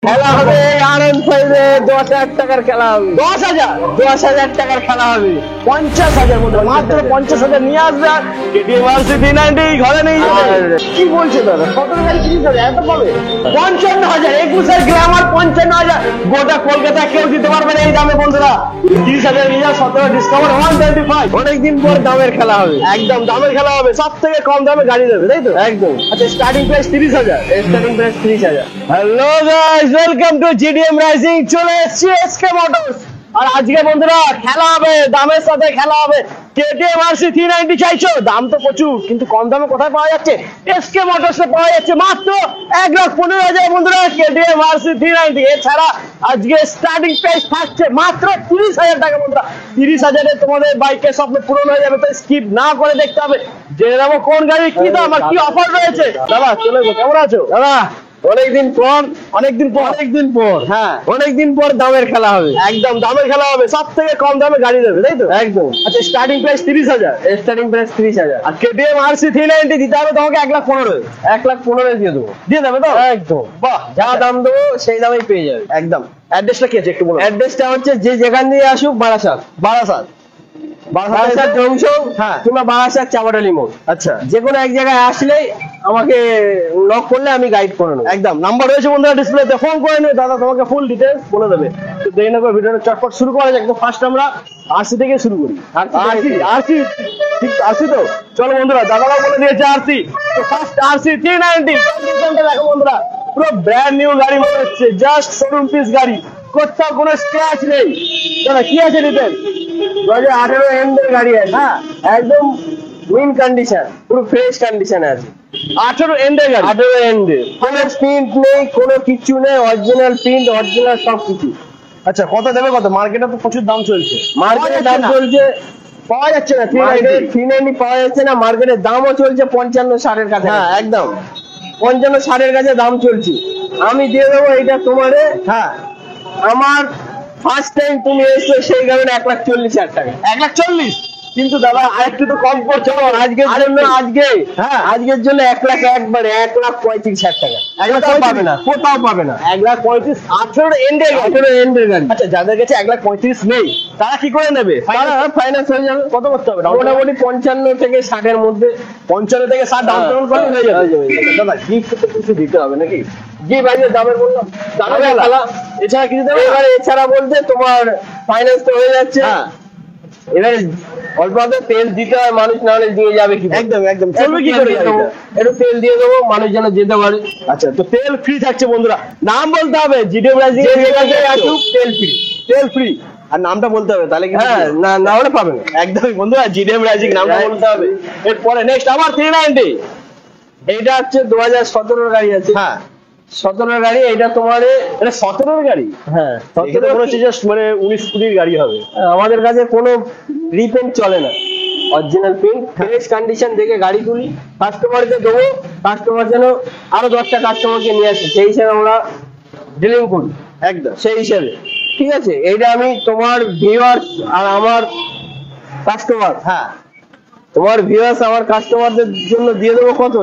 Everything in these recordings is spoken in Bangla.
খেলা হবে আনন্দ ফাইভে 10,000 টাকার খেলা হবে। 10,000 টাকার খেলা হবে। 50,000 মতো মাত্র 50,000 নিয়ে আসবে আর কেটিএম RC 390 ঘরে নিয়ে যাবে। কি বলছে দাদা? 17 গাড়ি 30,000 এত পাবে? 55,000 21 গ্রামার 55,000 গোটা কলকাতা কেউ দিতে পারবে না এই দামে বন্ধুরা। 30,000 নিয়ে যাও, 17 ডিসকাউন্ট 125। অনেকদিন পর দামের খেলা হবে। একদম দামের খেলা হবে, সব থেকে কম দামে গাড়ি দেবে, তাই তো? একদম। আচ্ছা, starting price 30,000। Starting price 30,000। Hello guys, welcome to GDM rising. চলে এসেছি এসকে মোটরস, আর আজকে বন্ধুরা খেলা হবে, দামের সাথে খেলা হবে। কেটিএম RC 390 চাইছো, দাম তো প্রচুর, কিন্তু কম দামে কোথায় পাওয়া যাচ্ছে? এসকে মোটরসে পাওয়া যাচ্ছে মাত্র 1,15,000 বন্ধুরা কেটিএম RC 390। এছাড়া আজকে স্টার্টিং প্রাইস থাকছে মাত্র 30,000 টাকা বন্ধুরা। 30,000-এ তোমাদের বাইকের স্বপ্ন পূরণ হয়ে যাবে, তো স্কিপ না করে দেখতে হবে। জেনে নেবো কোন গাড়ি কি দাম আর কি অফার রয়েছে। দাদা চলে গো, কেমন আছো? দাদা অনেকদিন পর হ্যাঁ, অনেকদিন পর দামের খেলা হবে। একদম দামের খেলা হবে, সব থেকে কম দামে গাড়ি দেবে, তাই তো? একদম। আচ্ছা, স্টার্টিং প্রাইস 30,000। Starting price 30,000। আর কেটিএম RC 390 দিতে হবে তোমাকে 1,15,000। 1,15,000 দিয়ে দেবো। দিয়ে দেবে তো? একদম। বাহ, যা দাম দেবো সেই দামেই পেয়ে যাবে। একদম। অ্যাড্রেসটা কি আছে একটু বলো। অ্যাড্রেসটা হচ্ছে যে যেখান দিয়ে আসুক, বারাসাত বারাসাত জংশন, হ্যাঁ, কিংবা বারাসাত চাপাটালি মোড়, আচ্ছা যে কোনো এক জায়গায় আসলেই আমাকে নক করলে আমি গাইড করে নেবো। একদম। নাম্বার রয়েছে বন্ধুরা ডিসপ্লেতে, ফোন করে নিও, দাদা তোমাকে ফুল ডিটেলস বলে দেবে। তো দেরি না করে ভিডিওটা চটপট শুরু করা যাক। একদম ফার্স্ট আমরা RC থেকে শুরু করি। RC তো চলো বন্ধুরা, দাদারা বলে দিয়েছে RC। তো ফার্স্ট RC 390 কন্ডিশনটা দেখো বন্ধুরা, পুরো ব্র্যান্ড নিউ গাড়ি মনে হচ্ছে, জাস্ট শোরুম পিস গাড়ি, কোথাও কোনো স্ক্র্যাচ নেই। দাদা কি আছে ডিটেলস? 2018 এন্ডের গাড়ি আছে। হ্যাঁ, একদম উইন কন্ডিশন, পুরো ফ্রেশ কন্ডিশনে আছে। 18 এন্ডের গাড়ি। 18 এন্ডে, কোনো প্রিন্ট নেই, কোনো কিছু নেই, অরিজিনাল প্রিন্ট, অরিজিনাল সবকিছু। আচ্ছা, কত দেবে কত? মার্কেটে তো প্রচুর দাম চলছে, মার্কেটের দাম চলছে, পাওয়া যাচ্ছে না। 390 পাওয়া যাচ্ছে না, মার্কেটের দামও চলছে 55-60 এর কাছে। হ্যাঁ একদম, 55-60 এর কাছে দাম চলছে। আমি দিয়ে দেবো এটা তোমারে। হ্যাঁ আমার ফার্স্ট টাইম তুমি এসছো সেই কারণে 1,40,000 টাকা। 1,40,000। কিন্তু দাদা আরেকটু তো কম করছো আজকের জন্য, হ্যাঁ আজকের জন্য 1 লাখ, একবারে 1,35,000 টাকা। কোথাও পাবে না, কোথাও পাবে না। 1,35,000 18 এন্ডের গাড়ি। 18 এন্ডের গাড়ি। আচ্ছা, যাদের কাছে 1,35,000 নেই তারা কি করে নেবে? ফাইন্যান্স হয়ে যাবে। কত করতে হবে? মোটামুটি 55 থেকে 60 এর মধ্যে। 55 থেকে 60 ডাউন পেমেন্ট করলে হয়ে যাবে। দাদা গিফট তো কিছু দিতে হবে নাকি? জি ভাই, দামের বললাম, দামের খেলা। এছাড়া কিছু দেবে? এবারে এছাড়া বলতে তোমার ফাইন্যান্স তো হয়ে যাচ্ছে। হ্যাঁ, এবারে অল্প অল্প তেল দিতে হয়, মানুষ না হলে দিয়ে যাবে কি? একদম একদম। চলবে কি করে? একটু তেল দিয়ে দেবো, মানুষ যেন যেতে পারে। আচ্ছা, তো তেল ফ্রি থাকছে বন্ধুরা, নাম বলতে হবে জিডিএম রাইজিং। আসুক তেল ফ্রি। তেল ফ্রি আর নামটা বলতে হবে, তাহলে হ্যাঁ, না হলে পাবে না। একদমই বন্ধুরা, জিডিএম রাইজিং নামটা বলতে হবে। এরপরে নেক্সট আবার 390। এইটা হচ্ছে 2017 গাড়ি আছে। হ্যাঁ, 17 গাড়ি। এটা তোমার, এটা 17 গাড়ি। হ্যাঁ, এটা মনে হচ্ছে জাস্ট মানে 19-20 গাড়ি হবে। আমাদের কাছে কোনো রিপেন্ট চলে না, অরিজিনাল প্রিন্ট, ফ্রেশ কন্ডিশন দেখে গাড়ি তুলি, কাস্টমারকে দেবো। কাস্টমার যেন আরো 10টা কাস্টমারকে নিয়ে আসে, সেই হিসাবে আমরা ডিলিং করি। একদম সেই হিসাবে ঠিক আছে। এইটা আমি তোমার ভিউয়ার্স আর আমার কাস্টমার, হ্যাঁ, তোমার ভিউয়ার্স আমার কাস্টমারদের জন্য দিয়ে দেবো কত?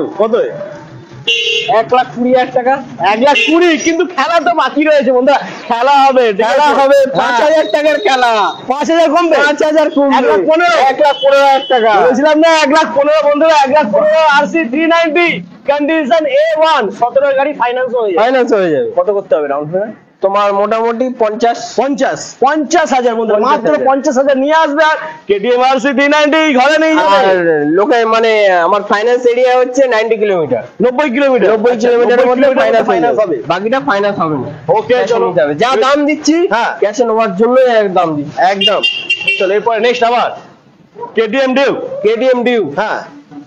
1,20,000 টাকা। 1,20,000। কিন্তু খেলা তো বাকি রয়েছে বন্ধুরা, খেলা হবে 5,000 টাকার খেলা। 5,000 কমবে, 5,000 কমবে, 1,15,000 টাকা। বলছিলাম না 1,15,000 বন্ধুরা, 1,15,000 RC 390 কন্ডিশন A1 17 গাড়ি ফাইন্যান্স হয়ে যাবে। ফাইন্যান্স হয়ে যাবে। কত করতে হবে ডাউন পেমেন্ট? তোমার মোটামুটি 50,000 বন্ধুরা, মাত্র 50,000 নিয়ে আসবে আর কেটিএম RC 390 ঘরে নিয়ে যাবে। আর লোকে মানে আমার ফাইন্যান্স এরিয়া হচ্ছে 90 কিলোমিটার, 90 কিলোমিটার। 90 কিলোমিটারের মধ্যে ফাইন্যান্স হবে, বাকিটা ফাইন্যান্স হবে না। ওকে চলো, যা দাম দিচ্ছি হ্যাঁ ক্যাশে নেওয়ার জন্য দাম দিচ্ছি একদম। চলো এরপরে নেক্সট আবার কেটিএম ডিউ। হ্যাঁ,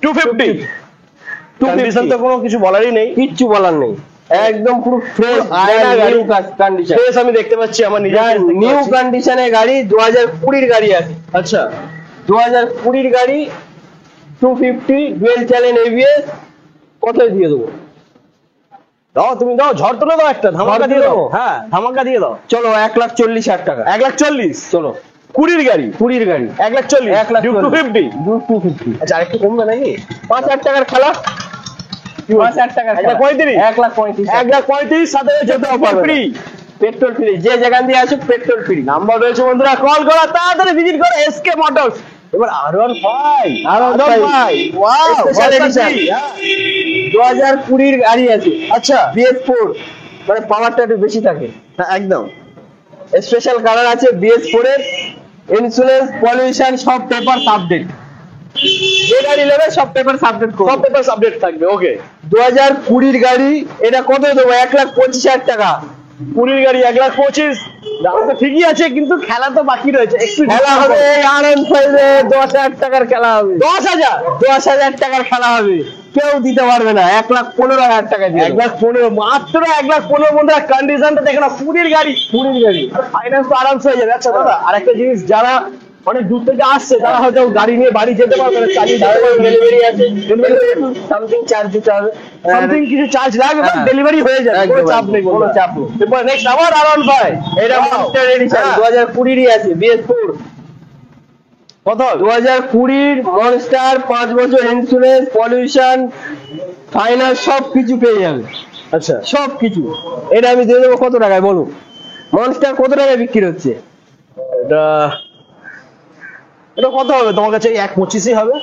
250। কন্ডিশন তো কোনো কিছু বলারই নেই, কিচ্ছু বলার নেই, একদম পুরো ফ্রেশ আয়না গাড়ি কন্ডিশন। ফ্রেশ আমি দেখতে পাচ্ছি আমার নিজের নিউ কন্ডিশনের গাড়ি। 2020 গাড়ি আছে। আচ্ছা, 2020 গাড়ি, 250 ডুয়েল চ্যানেল ABS। কত দিয়ে দেবো? দাও তুমি, দাও ঝড় তুলে দাও, একটা ধামাকা দিয়ে দাও। হ্যাঁ, ধামাকা দিয়ে দাও। চলো 1,40,000 টাকা। 1,40,000। চলো 20 গাড়ি, 20 গাড়ি 1,40,000। 250। 250। আচ্ছা, আরেকটু কমবে নাকি? 5,000 টাকার খেলা। 5,000 টাকার 1,35,000 1,35,000 1,35,000 সাথে যেতে ফ্রি, পেট্রোল ফ্রি, যে যেখান দিয়ে আসুক পেট্রোল ফ্রি। নাম্বার রয়েছে বন্ধুরা, কল করা, তাড়াতাড়ি ভিজিট করো এসকে মোটরস। এবার R15 ওয়াও Special edition। 2020 গাড়ি আছে, আচ্ছা BS4, মানে পাওয়ারটা একটু বেশি থাকে। হ্যাঁ, একদম স্পেশাল কালার আছে BS4 এর, ইন্স্যুরেন্স পলিউশন সব পেপার আপডেট, যে গাড়ি নেবে সব পেপার আপডেট করবে, সব পেপারস আপডেট থাকবে। ওকে 2020 গাড়ি, এটা কত দেবো? 1,25,000 টাকা। 20 গাড়ি 1,25,000, দাম তো ঠিকই আছে, কিন্তু খেলা তো বাকি রয়েছে, একটু খেলা হবে এই R15 এ 10,000 টাকার খেলা হবে, 10,000 10,000 টাকার খেলা হবে, কেউ দিতে পারবে না। 1,15,000 টাকা দিয়ে 1,15,000, মাত্র 1,15,000 বন্ধুরা। কন্ডিশনটা দেখো না, 20 গাড়ি, 20 গাড়ি। ফাইন্যান্স তো আরামসে হয়ে যাবে। আচ্ছা দাদা, আরেকটা জিনিস, যারা অনেক দূর থেকে আসছে তারা হয়তো গাড়ি নিয়ে বাড়ি যেতে পারবে না, চালিয়ে যেতে পারবে না, ডেলিভারি আছে, সামথিং চার্জ দিতে হবে, সামথিং কিছু চার্জ লাগবে, হ্যাঁ। ডেলিভারি হয়ে যাবে, কোনো একদম, চাপ নেই, কোনো চাপ নেই। এরপর নেক্সট আবার R15, এটা মাস্টার এডিশন, হ্যাঁ। 2020 আছে BS4, কত হবে? 2020 মনস্টার, 5 বছর ইন্স্যুরেন্স, পলিউশন, ফাইনান্স সব কিছু পেয়ে যাবে, আচ্ছা সব কিছু। এটা আমি দিয়ে দেবো কত টাকায় বলুন? মনস্টার কত টাকায় বিক্রি হচ্ছে? এটা এটা কত হবে তোমার কাছে? 1,25,000 হবে?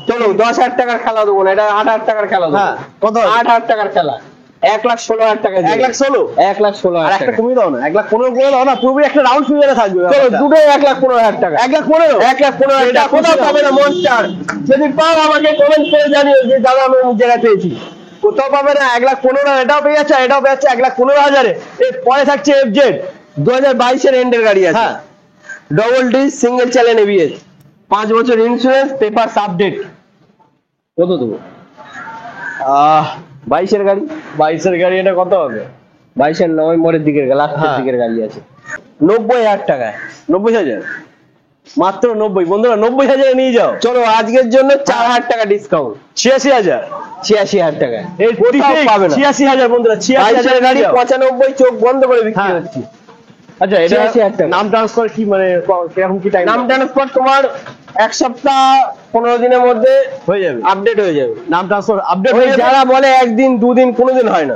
চলো 10,000 টাকার খেলা দেবো না, এটা 8,000 টাকার খেলা দেবো। হ্যাঁ, কত হবে? 8,000 টাকার খেলা, 1,16,000 টাকা, 1,16,000, 1,16,000 আর একটা টাকা। কমিয়ে দাও না, 1,15,000 করে দাও না, পুরোপুরি একটা রাউন্ড ফিগারে থাকবে। চলো দুটোই 1,15,000 টাকা, 1,15,000, 1,15,000 এটা টাকা। কোথাও খুশি পাবে না মনস্টার, যদি পাও আমাকে কমেন্ট করে জানিও যে দাদা আমি অমুক জায়গায় পেয়েছি। কোথাও পাবে না। 1,15,000 এটাও পেয়ে যাচ্ছে, এটাও পেয়ে যাচ্ছে 1,15,000 এর পরে থাকছে FZ। 2022 এর এন্ডের গাড়ি আছে, হ্যাঁ, double D single channel ABS, 5 বছর ইন্স্যুরেন্স, পেপারস আপডেট। কত দেবো? 22 এর গাড়ি, 22 এর গাড়ি, এটা কত হবে? 22 এর নভেম্বরের দিকের লাস্টের হ্যাঁ। দিকের গাড়ি আছে, 90,000 টাকায়। 90,000, মাত্র 90। বন্ধুরা 90,000 এ নিয়ে যাও। চলো আজকের জন্য 4,000 টাকা ডিসকাউন্ট, 86,000, 86,000 টাকায়। এই কোথাও পাবে না। 86,000 বন্ধুরা, 22 এর গাড়ি 86,000। 95 চোখ বন্ধ করে বিক্রি হ্যাঁ। হচ্ছে। আচ্ছা, এটা 86,000 টাকা। নাম ট্রান্সফার কি, মানে কিরকম কি টাইম নাম ট্রান্সফার তোমার 1 সপ্তাহ 15 দিনের মধ্যে হয়ে যাবে? আপডেট হয়ে যাবে। নাম ট্রান্সফার আপডেট ওই হয়ে যাবে, যারা বলে একদিন 2 দিন, কোনোদিন হয় না।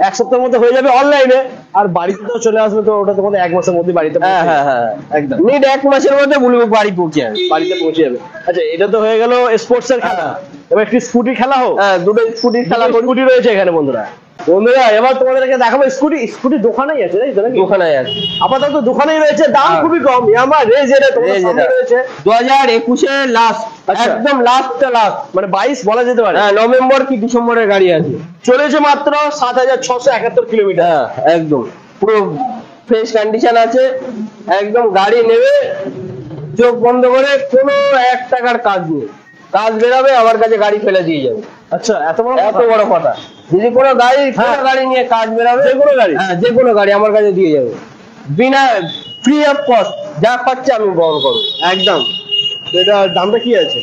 1 সপ্তাহের মধ্যে হয়ে যাবে অনলাইনে, আর বাড়িতে তো চলে আসবে, তো ওটা তোমাদের 1 মাসের মধ্যে বাড়িতে হ্যাঁ পৌঁছে হ্যাঁ যাবে। হ্যাঁ, একদম নিড 1 মাসের মধ্যে বুলবুক বাড়ি পৌঁছে যাবে। বাড়িতে পৌঁছে যাবে। আচ্ছা, এটা তো হয়ে গেল স্পোর্টস এর খেলা, এবার একটি স্কুটি খেলা হোক। হ্যাঁ, দুটো স্কুটির খেলা করি। স্কুটি রয়েছে এখানে বন্ধুরা। বন্ধুরা এবার তোমাদেরকে দেখাবো স্কুটি। স্কুটি দোকানেই আছে, তাই তো নাকি? ওখানে আছে, আপাতত দোকানেই রয়েছে, দাম হ্যাঁ। খুবই কম। ইয়ামা রেজ এটা তোমাদের সামনে রয়েছে, 2021 এর লাস্ট, আচ্ছা। একদম লাস্টটা লাস্ট। মানে 22 বলা যেতে পারে। হ্যাঁ, নভেম্বর কি ডিসেম্বরের গাড়ি আছে। চলেছে মাত্র 7,671 কিলোমিটার। হ্যাঁ, একদম পুরো ফ্রেশ কন্ডিশন আছে, একদম গাড়ি নেবে চোখ বন্ধ করে, কোনো 1 টাকার কাজ নেই। কাজ বেরাবে আমার কাছে গাড়ি ফেলে দিয়ে যাবে। আচ্ছা, এত বড় এত বড় কথা। যদি কোনো গাড়ি, কোনো গাড়ি নিয়ে কাজ বেরাবে, যে কোনো গাড়ি? হ্যাঁ, যে কোনো গাড়ি আমার কাছে দিয়ে যাবে, বিনা ফ্রি অফ কস্ট। যা পাচ্ছে আমি বহন করবো একদম। তো এটা দামটা কি আছে?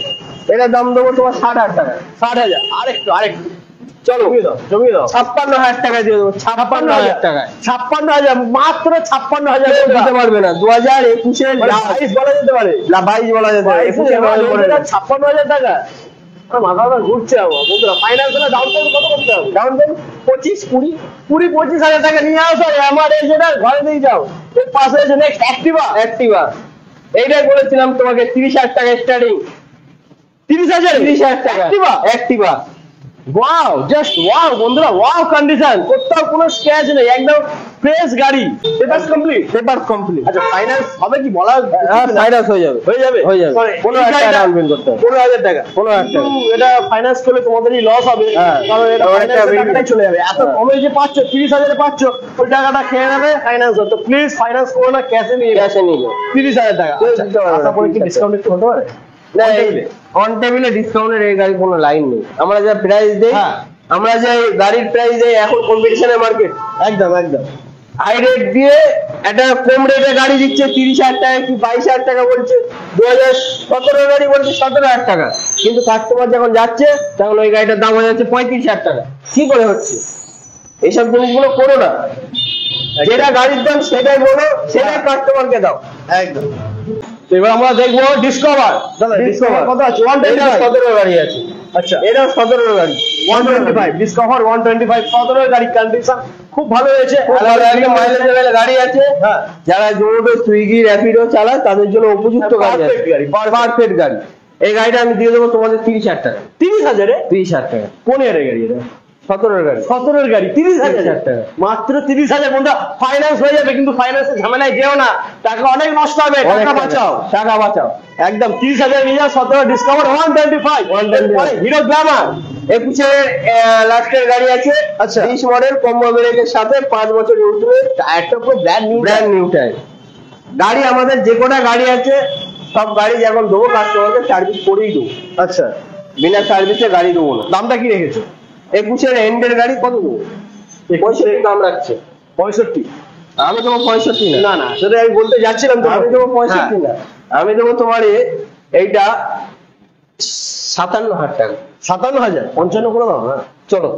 এটা দাম দেবো তোমার 60,000 টাকা। 60,000, আরেকটু চলো জমিয়ে দাও। 56,000 টাকা দিয়ে দেবো, 56,000 টাকায়। 56,000, মাত্র 56,000 কেউ দিতে পারবে না। 2021 এর মানে 22 বলা যেতে পারে। না, 22 বলা যেতে পারে, 21 এর নভেম্বরে। 56,000 টাকা, আমার মাথাটা ঘুরছে আমার বন্ধুরা। ফাইন্যান্স হলে ডাউন পেমেন্ট কত করতে হবে? ডাউন পেমেন্ট 25, 20 25,000 টাকা নিয়ে আসো, আমার এই যেটা ঘরে দিয়ে যাও। এর পাশে আছে নেক্সট অ্যাক্টিভা, অ্যাক্টিভা। এইটাই বলেছিলাম তোমাকে, 30,000 টাকা স্টার্টিং। 30,000, 30,000 টাকা Activa. Activa. Wow, just wow বন্ধুরা, ওয়াও কন্ডিশন, কোথাও কোনো স্ক্র্যাচ নেই, একদম ফ্রেশ গাড়ি। Papers complete. Paper complete. আচ্ছা, ফাইন্যান্স হবে কি বলা? হ্যাঁ, ফাইনান্স হয়ে যাবে, হয়ে যাবে, হয়ে যাবে। মানে 15,000 টাকা ডাউন পেমেন্ট করতে হবে। 15,000 টাকা। 15,000 টাকা। কিন্তু এটা ফাইন্যান্স করলে তোমাদেরই লস হবে, হ্যাঁ, কারণ এটা অনেকটা finance এর বেরিয়ে টাকাটাই চলে যাবে। এত হ্যাঁ। কমে যে পাচ্ছ, 30,000 পাচ্ছ, ওই টাকাটা খেয়ে নেবে ফাইন্যান্স। তো প্লিজ ফাইন্যান্স করো না, ক্যাশে নিয়ে ক্যাশে নিয়ে যাও। 30,000 টাকা। কেউ আচ্ছা, দিতে পারবে না, আশা করি কি 30,000 ডিসকাউন্ট একটু হতে পারে? না, On table এ? অন টেবিলে ডিসকাউন্টের এই গাড়ি কোনো লাইন নেই। আমরা যা প্রাইস দেই, হ্যাঁ। আমরা যে গাড়ির প্রাইস দেই, এখন কম্পিটিশনের মার্কেট, একদম একদম। হাই রেট দিয়ে একটা কম রেটে গাড়ি দিচ্ছে 30,000 টাকা কি 22,000 টাকা বলছে। 2017 গাড়ি বলছে 17,000 টাকা, কিন্তু কাস্টমার যখন যাচ্ছে তখন ওই গাড়িটার দাম হয়ে যাচ্ছে 35,000 টাকা। কি করে হচ্ছে? এইসব জিনিসগুলো করো না, যেটা গাড়ির দাম সেটাই বলো, সেটাই কাস্টমারকে দাও। একদম তো এবার আমরা দেখবো ডিসকভার। দাদা ডিসকভার কত আছে? 125 17 গাড়ি আছে। আচ্ছা, এটা 17 গাড়ি 125 ডিসকভার 125 17 গাড়ি কন্ডিশন খুব ভালো হয়েছে। মাইলেজ গাড়ি আছে। হ্যাঁ, যারা জোম্যাটো সুইগি র্যাপিডো চালায় তাদের জন্য উপযুক্ত গাড়ি, Perfect গাড়ি, পারফেক্ট গাড়ি। এই গাড়িটা আমি দিয়ে দেবো তোমাদের 30,000 টাকা। 30,000 এ 30,000 টাকা। কোন এর গাড়ি এটা? 17 গাড়ি। 17 গাড়ি 30,000 টাকা। মাত্র 30,000 বন্ধুরা। ফাইন্যান্স হয়ে যাবে, কিন্তু ফাইন্যান্সের ঝামেলায় যেও না, টাকা অনেক নষ্ট হবে। টাকা বাঁচাও, টাকা বাঁচাও। একদম 30,000 নিয়ে যাও। 17 ডিসকভার 125। হিরো গ্ল্যামার 21 লাস্টের গাড়ি আছে। আচ্ছা। 20 মডেল, কম্বো ব্রেকের সাথে 5 বছর উঠবে, একটা পুরো ব্র্যান্ড নিউ টাইপ গাড়ি। আমাদের যে কটা গাড়ি আছে সব গাড়ি যখন দেবো কাস্টমারকে সার্ভিস করেই দেবো। আচ্ছা, বিনা সার্ভিসে গাড়ি দেবো না। দামটা কি রেখেছো? 21 এন্ডের গাড়ি কত দেবো? 65 দাম রাখছে। 65? আমি দেবো 65 না। না না, সেটা আমি বলতে যাচ্ছিলাম তো। আমি দেবো 65 না, আমি দেবো তোমার এইটা 57,000 টাকা। 57,000? 55 করে দাও না। চলো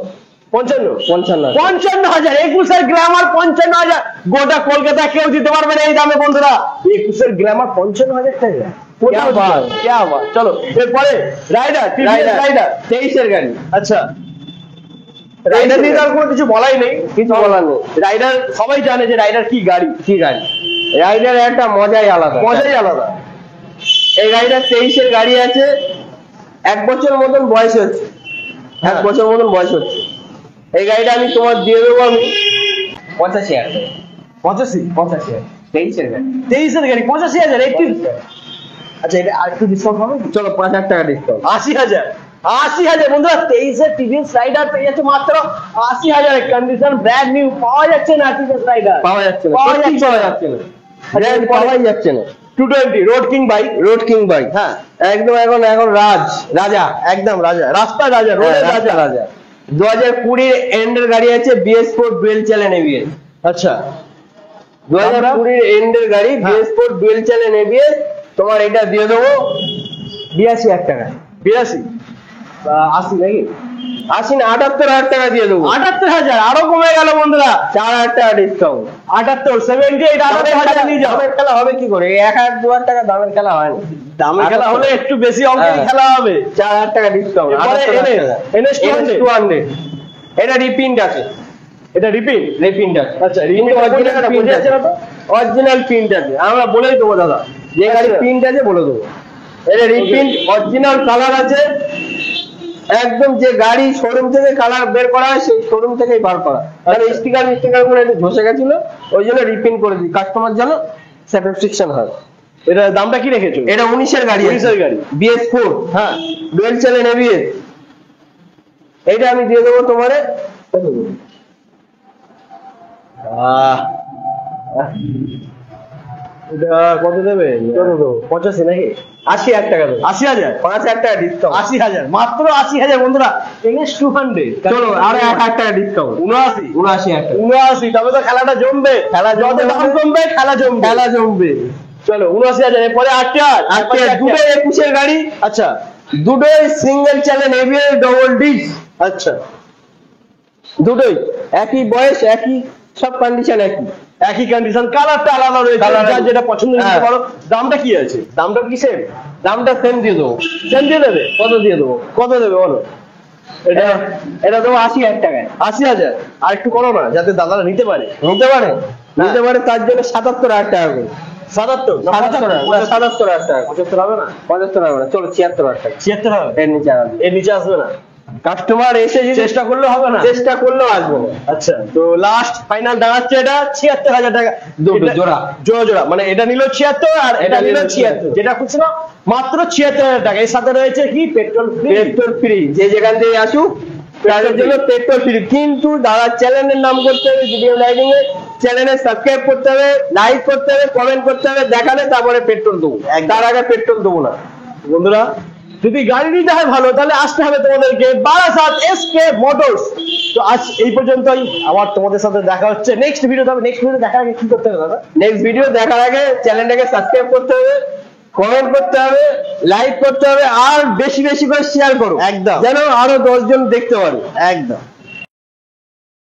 55? 55,000। 55,000 21 গ্ল্যামার 55,000। গোটা কলকাতা কেউ দিতে পারবে না এই দামে বন্ধুরা। 21 গ্ল্যামার 55,000 টাকা। क्या बात, क्या बात। চলো এরপরে রাইডার, রাইডার 23 গাড়ি। আচ্ছা, রাইডার নিয়ে আর কোনো কিছু বলাই নেই, কিছু বলার নেই। রাইডার সবাই জানে যে রাইডার কি গাড়ি। কি গাড়ি? রাইডার একটা মজাই আলাদা, মজাই আলাদা। এই গাড়িটা 23 গাড়ি আছে। 1 বছর মতন বয়স হচ্ছে, 1 বছর মতন বয়স হচ্ছে। এই গাড়িটা আমি তোমার দিয়ে দেবো আমি 85,000 টাকা। 85,000 23 গাড়ি। 23 গাড়ি 85,000। 80? আচ্ছা, এটা আর একটু ডিসকাউন্ট হবে? চলো 5,000 টাকা ডিসকাউন্ট। 80,000। 80,000 বন্ধুরা। 23 টিভিএস রাইডার পেয়ে যাচ্ছে মাত্র 80,000 কন্ডিশন ব্র্যান্ড নিউ। পাওয়া যাচ্ছে না টিভিএস রাইডার, পাওয়া যাচ্ছে না, পাওয়া সত্যি যাচ্ছে পাওয়া না। যাচ্ছে না, ব্র্যান্ড পাওয়াই যাচ্ছে না। 220 road king bike. Road king bike, হ্যাঁ, একদম এখন রাজা, একদম রাজা, রাস্তা রাজা, রোডের রাজা। রাজা। 2020 এন্ডের গাড়ি আছে, BS4 ডুয়েল চ্যানেল ABS। আচ্ছা, 2020 এন্ডের গাড়ি, BS4 ডুয়েল চ্যানেল ABS। তোমার এটা দিয়ে দেবো 82,000 টাকা। 82? 80 নাকি? 80 না, 78,000 টাকা দিয়ে দেবো। 78,000 আরো কমে গেল বন্ধুরা। 4,000 টাকা ডিসকাউন্ট। 78 78 78,000 নিয়ে যাও। দামের খেলা হবে কি করে? 1,000-2,000 টাকা দামের খেলা হয় না। দামের খেলা হলে একটু বেশি অঙ্কের হ্যাঁ। খেলা হবে। 4,000 টাকা ডিসকাউন্ট। এরপরে NS 200। এটা রিপিন্ট আছে, এটা রিপিট? রিপিন্ট আছে। আচ্ছা, কিন্তু অরিজিনাল প্রিন্ট আছে না তো? অরিজিনাল প্রিন্ট আছে, আমরা বলেই দেবো দাদা, যে গাড়ি আচ্ছা। প্রিন্ট আছে বলে দেবো। এটা রিপ্রিন্ট, অরিজিনাল কালার আছে একদম। যে গাড়ি শোরুম থেকে কালার বের করা হয় সেই শোরুম থেকেই বার করা। আর স্টিকার করে একটু ঝসে গেছিল, ওই জন্য রিপ্রিন্ট করে দিই, কাস্টমার যেন স্যাটিসফ্যাকশন হয়। এটা দামটা কি রেখেছো? এটা 19 গাড়ি, 19 গাড়ি BS4, হ্যাঁ, ডুয়েল চ্যানেল ABS। এইটা আমি দিয়ে দেবো তোমারে এটা কত দেবে? 85 নাকি? 80,000 টাকা দেবো। 80,000? 5,000 টাকা ডিসকাউন্ট। 80,000 মাত্র 80,000 বন্ধুরা। NS 200 চলো আরো 1,000 টাকা ডিসকাউন্ট। 79 79,000 টাকা। 79, তবে তো খেলাটা জমবে। খেলা যত জমবে, দাম কমবে খেলা জমবে। খেলা জমবে। চলো 79,000 এরপরে 8,000। দুটো 21 গাড়ি, আচ্ছা দুটোই single channel ABS double disc. আচ্ছা, দুটোই একই বয়স, একই সব কন্ডিশন একই। একই কন্ডিশন, কালারটা আলাদা রয়েছে, Colour যার যেটা পছন্দ নিতে হ্যাঁ। পারো। দামটা কি আছে? দামটা কি সেম? দামটা সেম দিয়ে দেবো। সেম দিয়ে দেবে? কত দিয়ে দেবো? কত দেবে বলো? এটা এটা দেবো 80,000 টাকায়। 80,000? আর একটু করো না, যাতে দাদারা নিতে পারে। নিতে পারে, নিতে পারে, তার জন্য 77,000 টাকা করে। 77? 77,000 টাকা। 75 হবে না? 75 হবে না, চলো 76,000 টাকা। 76 হবে? এর নিচে আসবে। এর নিচে আসবে না? কাস্টমার এসে যদি চেষ্টা করলে হবে না? চেষ্টা করলেও আসবে না। আচ্ছা, তো লাস্ট ফাইনাল দাঁড়াচ্ছে এটা 76,000 টাকা। দুটো এটা- জোড়া। জোড়া মানে এটা নিল 76 আর এটা নিল 76, যেটা খুচরো মাত্র 76,000 টাকা। এর সাথে রয়েছে কি? Petrol free. পেট্রোল ফ্রি, যে যেখান থেকে আসুক তাদের জন্য পেট্রোল ফ্রি। কিন্তু দাদা চ্যানেলের নাম করতে হবে, জিডিএম রাইডিং এর চ্যানেলে সাবস্ক্রাইব করতে হবে, লাইক করতে হবে, কমেন্ট করতে হবে, দেখালে তারপরে পেট্রোল দেবো, তার আগে পেট্রোল দেবো না। বন্ধুরা, যদি গাড়ি নিতে হয় ভালো, তাহলে আসতে হবে তোমাদেরকে বারাসাত SK মোটরস। তো আজ এই পর্যন্তই, আবার তোমাদের সাথে দেখা হচ্ছে নেক্সট ভিডিও। তবে নেক্সট ভিডিও দেখার আগে কি করতে হবে দাদা? নেক্সট ভিডিও দেখার আগে চ্যানেলটাকে সাবস্ক্রাইব করতে হবে, কমেন্ট করতে হবে, লাইক করতে হবে, আর বেশি বেশি করে শেয়ার করো, একদম। যেন আরো 10 জন দেখতে পারে। একদম।